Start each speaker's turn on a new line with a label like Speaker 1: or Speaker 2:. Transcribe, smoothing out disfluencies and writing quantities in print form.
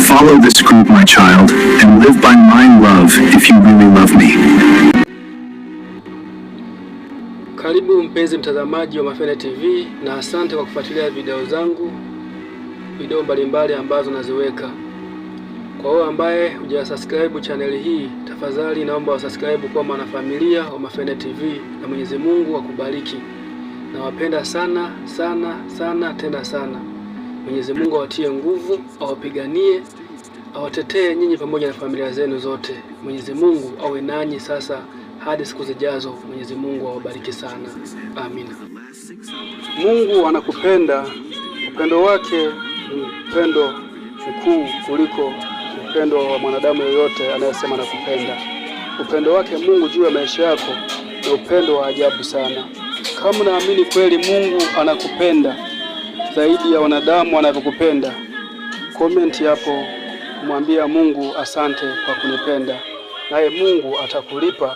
Speaker 1: Follow this group, my child, and live by my love if you really love me.
Speaker 2: Karibu mpenzi mtazamaji wa Mafene TV, na asante kwa kufuatilia video zangu, video mbalimbali ambazo naziweka. Kwa wewe ambaye hujasubscribe channel hii, tafadhali naomba usubscribe kwa mwanafamilia wa Mafene TV, na Mwenyezi Mungu akubariki. Nawapenda sana sana sana tena sana. Mwenyezi Mungu awatie nguvu, awapiganie, awatetee nyinyi pamoja na familia zenu zote. Mwenyezi Mungu awe nanyi sasa hadi siku zijazo. Mwenyezi Mungu awabariki sana. Amina. Mungu anakupenda. Upendo wake ni upendo mkuu kuliko upendo wa mwanadamu yoyote anayesema nakupenda. Upendo wake Mungu juu ya maisha yako ni upendo wa ajabu sana. Kama naamini kweli Mungu anakupenda zaidi ya wanadamu wanavyokupenda, comment hapo, mwambia Mungu asante kwa kunipenda, naye Mungu atakulipa.